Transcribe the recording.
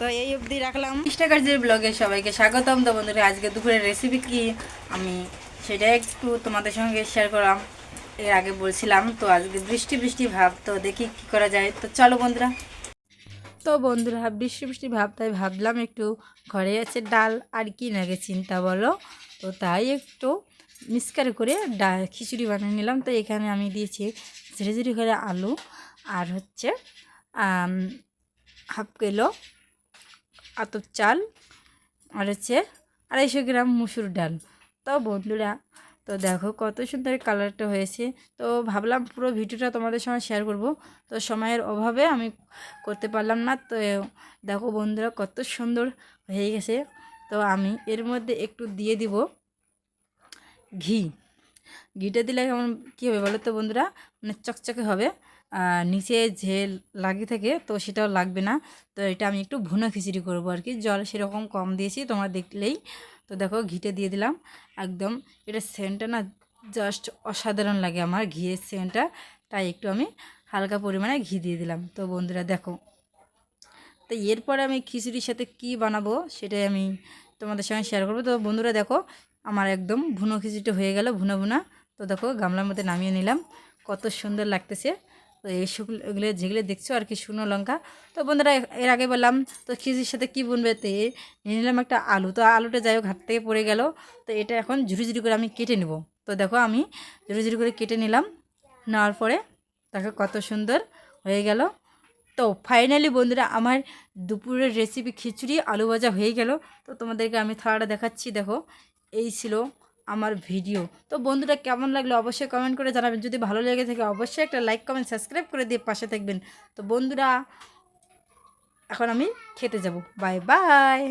তো এই অবধি রাখলাম ইনস্টাগ্রামের ব্লগে সবাইকে স্বাগতম। তো বন্ধুরা আজকে দুপুরের রেসিপি কি আমি সেটা একটু তোমাদের সঙ্গে শেয়ার করলাম। এর আগে বলছিলাম তো আজকে বৃষ্টি বৃষ্টি ভাব, তো দেখি কি করা যায়। তো চলো বন্ধুরা। তো বন্ধুরা বৃষ্টি বৃষ্টি ভাব, তাই ভাবলাম একটু ঘরে আছে ডাল আর কি লাগে চিন্তা বলো। তো তাই একটু মিক্সচার করে ডাল খিচুড়ি বানিয়ে নিলাম। তো এখানে আমি দিয়েছি ঝিরি ঝিরি করে আলু আর হচ্ছে হাফ কিলো আতপ চাল আর হচ্ছে 250 গ্রাম মুসুর ডাল। তো বন্ধুরা তো দেখো কত সুন্দর কালারটা হয়েছে। তো ভাবলাম পুরো ভিডিওটা তোমাদের সঙ্গে শেয়ার করব, তো সময়ের অভাবে আমি করতে পারলাম না। তো দেখো বন্ধুরা কত সুন্দর হয়ে গেছে। তো আমি এর মধ্যে একটু দিয়ে দিব ঘি। ঘিটা দিলে কেমন কী হবে বলো তো বন্ধুরা, মানে চকচকে হবে, নিচে যে লাগিয়ে থাকে তো সেটাও লাগবে না। তো এটা আমি একটু ভুনা খিচুড়ি করবো আর কি, জল সেরকম কম দিয়েছি তোমরা দেখলেই। তো দেখো ঘিটা দিয়ে দিলাম একদম, এটা সেন্টটা না জাস্ট অসাধারণ লাগে আমার ঘিয়ের সেন্টটা, তাই একটু আমি হালকা পরিমাণে ঘি দিয়ে দিলাম। তো বন্ধুরা দেখো, তো এরপরে আমি খিচুড়ির সাথে কি বানাবো সেটাই আমি তোমাদের সঙ্গে শেয়ার করবো। তো বন্ধুরা দেখো আমার একদম ভুনো খিচুড়িটা হয়ে গেল ভুনা ভুনা। তো দেখো গামলার মধ্যে নামিয়ে নিলাম, কত সুন্দর লাগতেছে। তো এই এগুলো যেগুলো দেখছো আর কি শুকনো লঙ্কা। তো বন্ধুরা এর আগে বললাম তো খিচুড়ির সাথে কী বুনবে, তো নিয়ে নিলাম একটা আলু। তো আলুটা যাই হোক হাত থেকে পড়ে গেল, তো এটা এখন ঝুড়ি ঝুড়ি করে আমি কেটে নেব। তো দেখো আমি ঝুড়ি ঝুড়ি করে কেটে নিলাম, নেওয়ার পরে দেখো কত সুন্দর হয়ে গেল। তো ফাইনালি বন্ধুরা আমার দুপুরের রেসিপি খিচুড়ি আলু ভাজা হয়ে গেল। তো তোমাদেরকে আমি থালাটা দেখাচ্ছি, দেখো এই ছিল আমার ভিডিও। তো বন্ধুরা কেমন লাগলো অবশ্যই কমেন্ট করে জানাবেন, যদি ভালো লেগে থাকে অবশ্যই একটা লাইক কমেন্ট সাবস্ক্রাইব করে দিয়ে পাশে থাকবেন। তো বন্ধুরা এখন আমি খেতে যাব, বাই বাই।